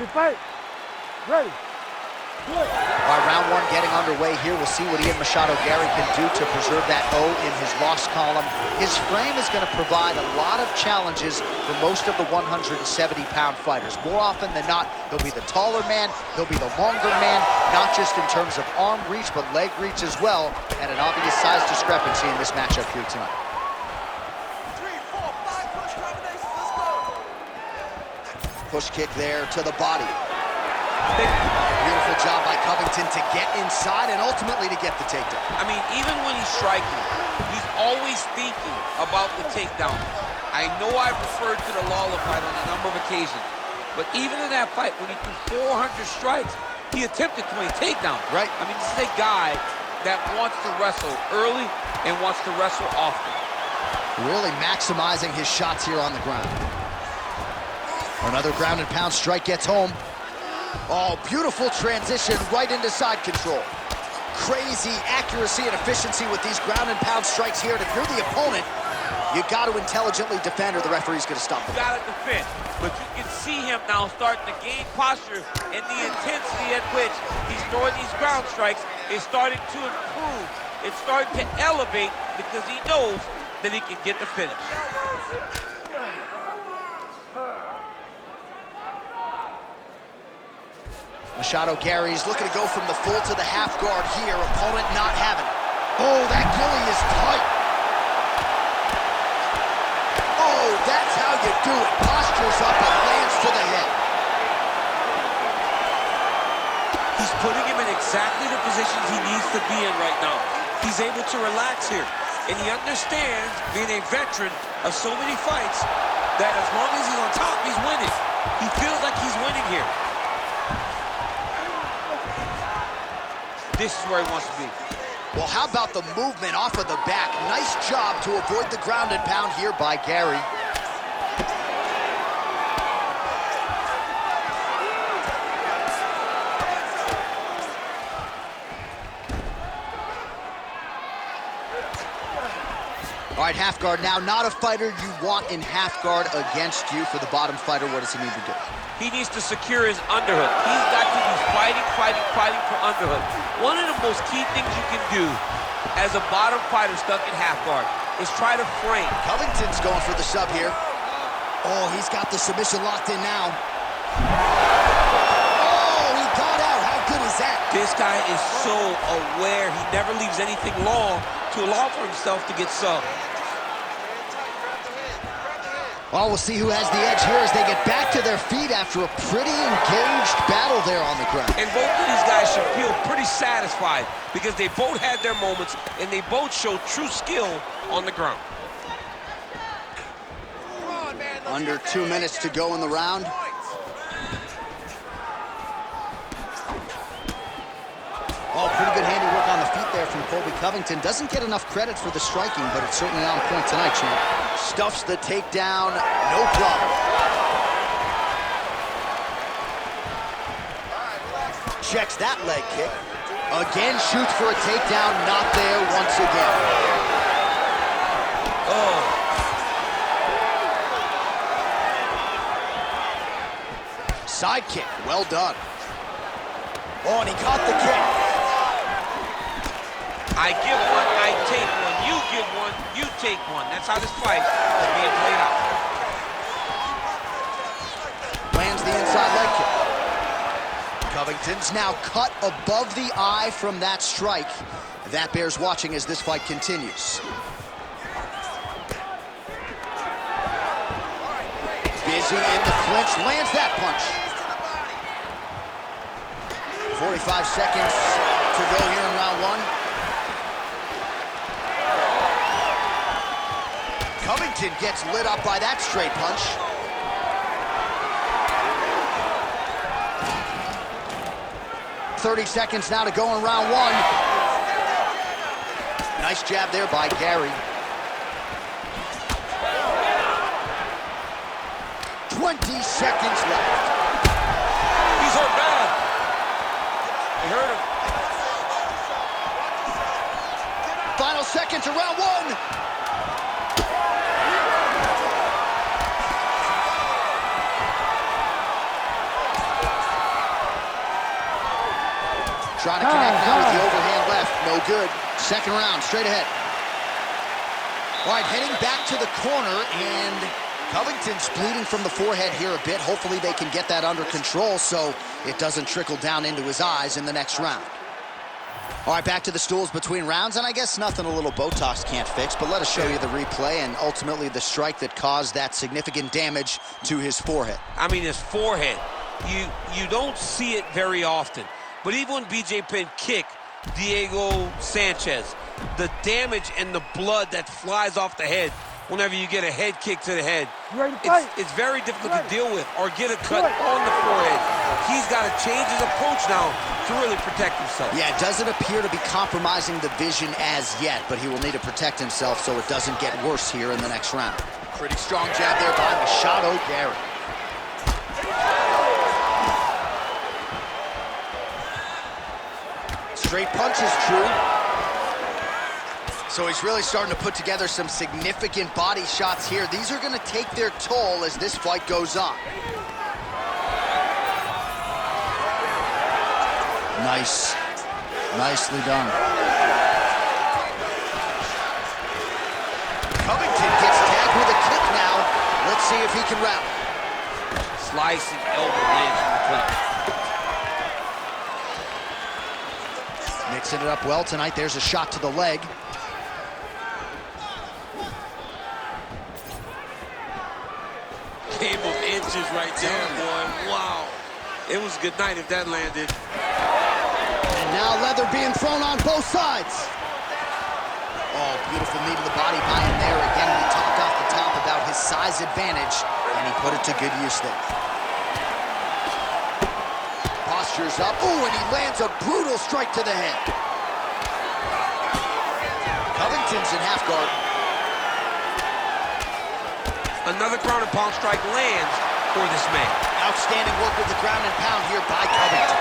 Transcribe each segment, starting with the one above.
Ready, fight. Ready. All right, round one getting underway here. We'll see what Ian Machado Garry can do to preserve that O in his loss column. His frame is going to provide a lot of challenges for most of the 170-pound fighters. More often than not, he'll be the taller man, he'll be the longer man, not just in terms of arm reach, but leg reach as well, and an obvious size discrepancy in this matchup here tonight. 3, 4, 5 push combinations, let's go. Push kick there to the body. Beautiful job by Covington to get inside and ultimately to get the takedown. I mean, even when he's striking, he's always thinking about the takedown. I know I've referred to the Lawler fight on a number of occasions, but even in that fight, when he threw 400 strikes, he attempted 20 takedowns. Right. I mean, this is a guy that wants to wrestle early and wants to wrestle often. Really maximizing his shots here on the ground. Another ground and pound strike gets home. Oh, beautiful transition right into side control. Crazy accuracy and efficiency with these ground and pound strikes here. And if you're the opponent, you got to intelligently defend or the referee's going to stop them. You got to defend, but you can see him now starting to gain posture, and the intensity at which he's throwing these ground strikes is starting to improve. It's starting to elevate because he knows that he can get the finish. Machado Garry's looking to go from the full to the half guard here. Opponent not having it. Oh, that gilly is tight. Oh, that's how you do it. Postures up and lands to the head. He's putting him in exactly the positions he needs to be in right now. He's able to relax here, and he understands, being a veteran of so many fights, that as long as he's on top, he's winning. He feels like he's winning here. This is where he wants to be. Well, how about the movement off of the back? Nice job to avoid the ground and pound here by Garry. All right, half guard now. Not a fighter you want in half guard against you. For the bottom fighter, what does he need to do? He needs to secure his underhook. He's got to be fighting for underhook. One of the most key things you can do as a bottom fighter stuck in half guard is try to frame. Covington's going for the sub here. Oh, he's got the submission locked in now. Oh, he got out. How good is that? This guy is so aware. He never leaves anything long to allow for himself to get subbed. Well, we'll see who has the edge here as they get back to their feet after a pretty engaged battle there on the ground. And both of these guys should feel pretty satisfied because they both had their moments and they both showed true skill on the ground. Under 2 minutes to go in the round. Oh, pretty good handiwork on the feet there from Colby Covington. Doesn't get enough credit for the striking, but it's certainly on point tonight, champ. Stuffs the takedown, no problem. Checks that leg kick. Again, shoots for a takedown, not there once again. Oh. Side kick, well done. Oh, and he caught the kick. I give one, I take one. You give one, you take one. That's how this fight is being played out. Lands the inside leg kick. Covington's now cut above the eye from that strike. That bears watching as this fight continues. Busy in the clinch, lands that punch. 45 seconds to go here in round one. Covington gets lit up by that straight punch. .30 seconds now to go in round one. Nice jab there by Garry. 20 seconds left. He's hurt bad. He hurt him. Final seconds of round one. Trying to connect now with the overhand left. No good. Second round, straight ahead. All right, heading back to the corner, and Covington's bleeding from the forehead here a bit. Hopefully they can get that under control so it doesn't trickle down into his eyes in the next round. All right, back to the stools between rounds, and I guess nothing a little Botox can't fix, but let us show you the replay and ultimately the strike that caused that significant damage to his forehead. I mean, his forehead. You don't see it very often, but even when BJ Penn kicked Diego Sanchez, the damage and the blood that flies off the head whenever you get a head kick to the head, it's very difficult to deal with or get a cut on the forehead. He's got to change his approach now to really protect himself. Yeah, it doesn't appear to be compromising the vision as yet, but he will need to protect himself so it doesn't get worse here in the next round. Pretty strong jab there by Machado Garry. Straight punches, true. So he's really starting to put together some significant body shots here. These are going to take their toll as this fight goes on. Nice. Nicely done. Covington gets tagged with a kick now. Let's see if he can rally. Slicing elbow lands from the clinch. Mixing it up well tonight. There's a shot to the leg. Game of inches right there, boy. Wow. It was a good night if that landed. And now leather being thrown on both sides. Oh, beautiful knee to the body by him there. Again, we talked off the top about his size advantage, and he put it to good use there. Postures up. Ooh, and he lands a brutal strike to the head. Covington's in half guard. Another ground and pound strike lands for this man. Outstanding work with the ground and pound here by Covington.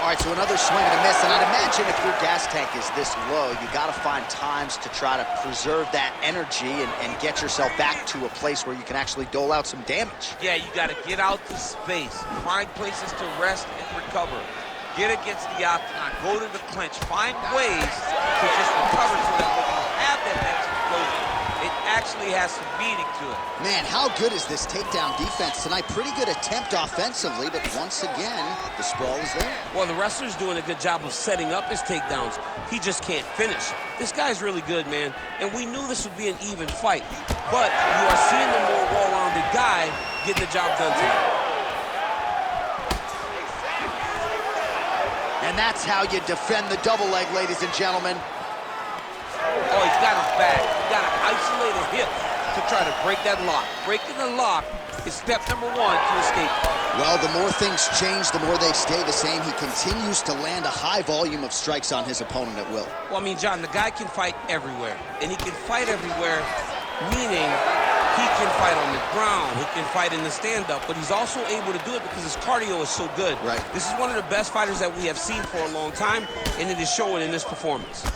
All right, so another swing and a miss, and I'd imagine if your gas tank is this low, you got to find times to try to preserve that energy and get yourself back to a place where you can actually dole out some damage. Yeah, you got to get out to space, find places to rest and recover. Get against the octagon, go to the clinch, find ways to just recover so that when you have that next explosion, it actually has some meaning to it. Man, how good is this takedown defense tonight? Pretty good attempt offensively, but once again, the sprawl is there. Well, the wrestler's doing a good job of setting up his takedowns. He just can't finish. This guy's really good, man, and we knew this would be an even fight. But you are seeing the more well-rounded guy getting the job done tonight. And that's how you defend the double leg, ladies and gentlemen. Oh, he's got his back. You got to isolate a hip to try to break that lock. Breaking the lock is step number one to escape. Well, the more things change, the more they stay the same. He continues to land a high volume of strikes on his opponent at will. Well, I mean, John, the guy can fight everywhere. And he can fight everywhere, meaning he can fight on the ground. He can fight in the stand-up. But he's also able to do it because his cardio is so good. Right. This is one of the best fighters that we have seen for a long time, and it is showing in this performance.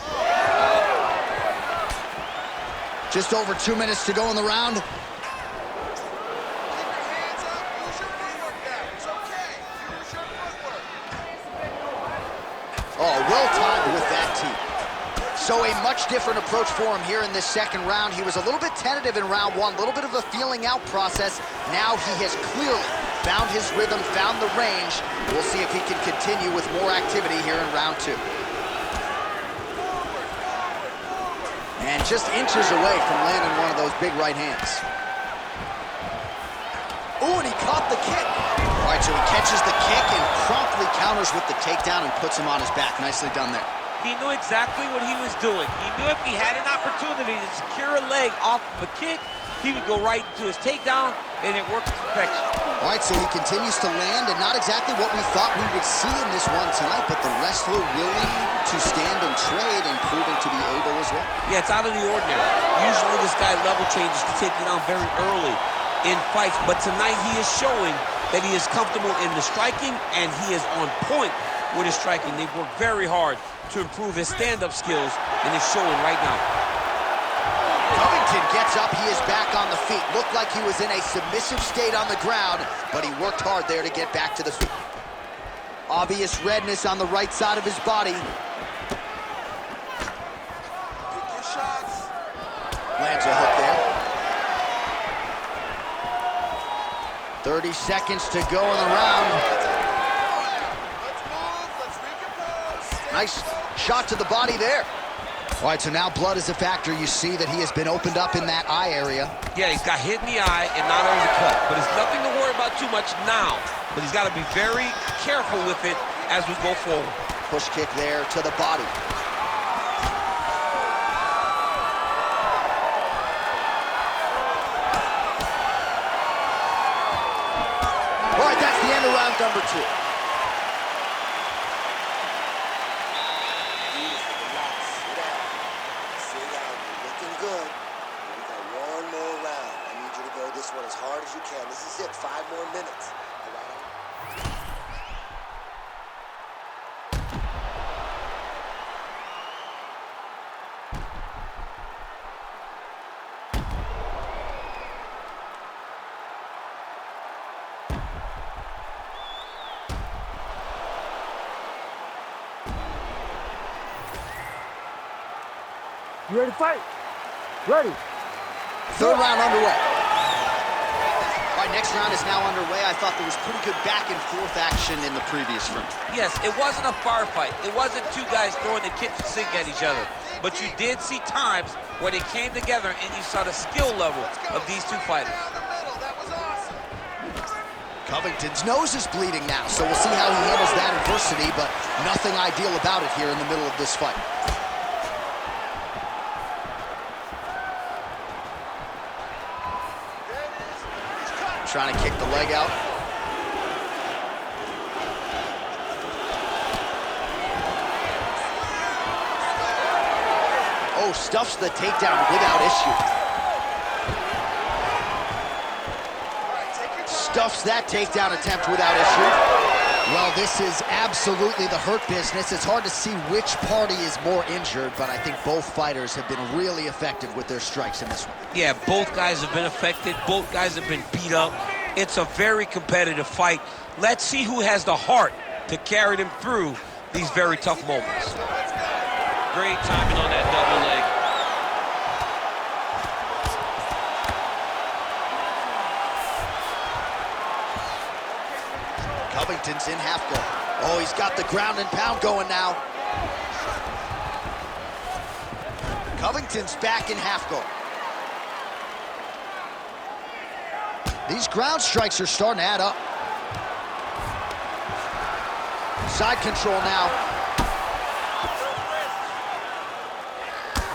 Just over 2 minutes to go in the round. Oh, well timed with that tee. So a much different approach for him here in this second round. He was a little bit tentative in round one, a little bit of a feeling out process. Now he has clearly found his rhythm, found the range. We'll see if he can continue with more activity here in round two. And just inches away from landing one of those big right hands. Ooh, and he caught the kick. All right, so he catches the kick and promptly counters with the takedown and puts him on his back. Nicely done there. He knew exactly what he was doing. He knew if he had an opportunity to secure a leg off of a kick, he would go right into his takedown, and it worked to perfection. All right, so he continues to land, and not exactly what we thought we would see in this one tonight, but the wrestler willing to stand and trade and proving to be able as well. Yeah, it's out of the ordinary. Usually this guy level changes to take you down very early in fights, but tonight he is showing that he is comfortable in the striking, and he is on point with his striking. They've worked very hard to improve his stand-up skills, and it's showing right now. Covington gets up, he is back on the feet. Looked like he was in a submissive state on the ground, but he worked hard there to get back to the feet. Obvious redness on the right side of his body. Pick your shots. Lands a hook there. 30 seconds to go in the round. Let's move. Let's recompose. Nice shot to the body there. All right, so now blood is a factor. You see that he has been opened up in that eye area. Yeah, he's got hit in the eye and not only cut, but it's nothing to worry about too much now. But he's got to be very careful with it as we go forward. Push kick there to the body. All right, that's the end of round number 2. Sit down. You're looking good. We got one more round. I need you to go this one as hard as you can. This is it. 5 more minutes. All right? You ready to fight? Ready. Third round underway. All right, next round is now underway. I thought there was pretty good back and forth action in the previous round. Yes, it wasn't a bar fight. It wasn't two guys throwing the kitchen sink at each other. But you did see times where they came together and you saw the skill level of these two fighters. Down the middle. That was awesome. Covington's nose is bleeding now, so we'll see how he handles that adversity, but nothing ideal about it here in the middle of this fight. Trying to kick the leg out. Oh, stuffs the takedown without issue. Stuffs that takedown attempt without issue. Well, this is absolutely the hurt business. It's hard to see which party is more injured, but I think both fighters have been really effective with their strikes in this one. Yeah, both guys have been affected. Both guys have been beat up. It's a very competitive fight. Let's see who has the heart to carry them through these very tough moments. Great timing on that double leg. Covington's in half guard. Oh, he's got the ground and pound going now. Covington's back in half guard. These ground strikes are starting to add up. Side control now.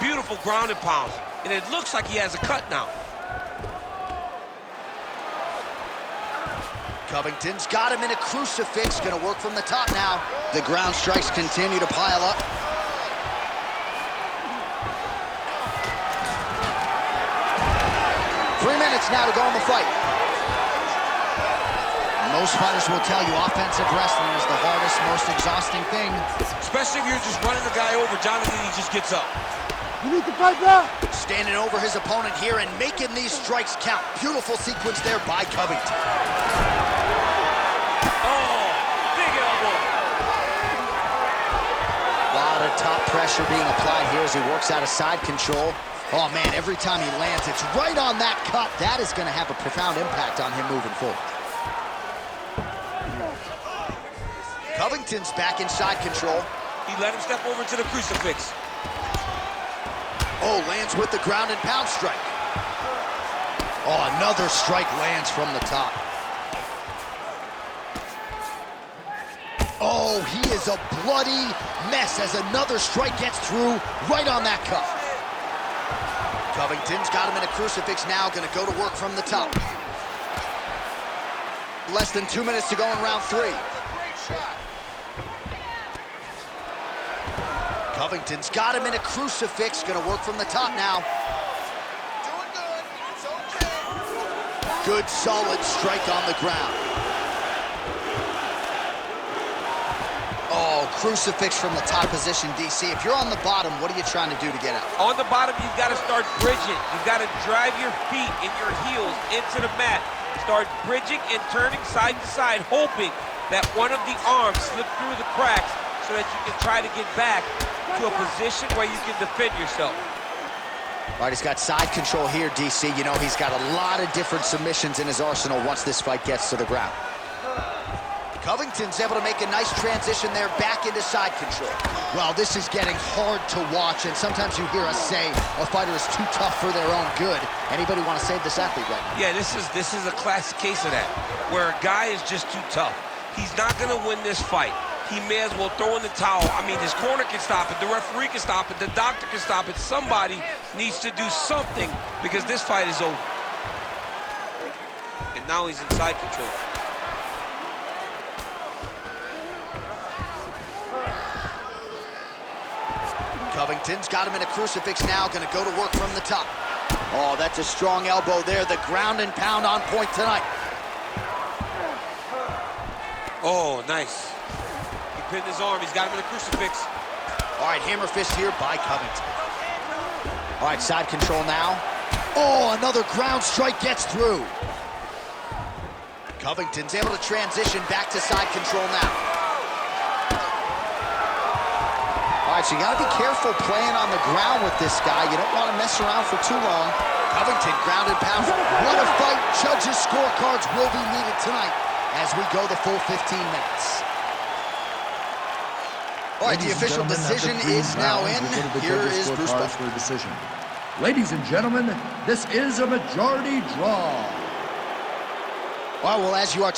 Beautiful ground and pound. And it looks like he has a cut now. Covington's got him in a crucifix. Gonna work from the top now. The ground strikes continue to pile up. Three minutes now to go in the fight. Most fighters will tell you offensive wrestling is the hardest, most exhausting thing. Especially if you're just running the guy over, Jonathan, he just gets up. You need to fight now. Standing over his opponent here and making these strikes count. Beautiful sequence there by Covington. Oh, big elbow. A lot of top pressure being applied here as he works out of side control. Oh man, every time he lands, it's right on that cut. That is gonna have a profound impact on him moving forward. Covington's back in side control. He let him step over to the crucifix. Oh, lands with the ground and pound strike. Oh, another strike lands from the top. Oh, he is a bloody mess as another strike gets through right on that cut. Covington's got him in a crucifix now, gonna go to work from the top. Less than 2 minutes to go in round 3. Great shot. Covington's got him in a crucifix, gonna work from the top now. Doing good. It's okay. Good, solid strike on the ground. Oh, crucifix from the top position, DC. If you're on the bottom, what are you trying to do to get out? On the bottom, you've got to start bridging. You've got to drive your feet and your heels into the mat. Start bridging and turning side to side, hoping that one of the arms slip through the cracks so that you can try to get back to a position where you can defend yourself. All right, he's got side control here, DC. You know, he's got a lot of different submissions in his arsenal once this fight gets to the ground. Covington's able to make a nice transition there back into side control. Well, this is getting hard to watch, and sometimes you hear us say a fighter is too tough for their own good. Anybody want to save this athlete right now? Yeah, this is a classic case of that, where a guy is just too tough. He's not going to win this fight. He may as well throw in the towel. I mean, his corner can stop it, the referee can stop it, the doctor can stop it. Somebody needs to do something because this fight is over. And now he's in side control. Covington's got him in a crucifix now, gonna go to work from the top. Oh, that's a strong elbow there. The ground and pound on point tonight. Oh, nice. He pinned his arm, he's got him in a crucifix. All right, hammer fist here by Covington. All right, side control now. Oh, another ground strike gets through. Covington's able to transition back to side control now. All right, so you gotta be careful playing on the ground with this guy. You don't want to mess around for too long. Covington ground and pound. What a fight. Judges' scorecards will be needed tonight as we go the full 15 minutes. All right, the official decision is now in. Here is Bruce Buffer. For a decision. Ladies and gentlemen, this is a majority draw. Well, as you are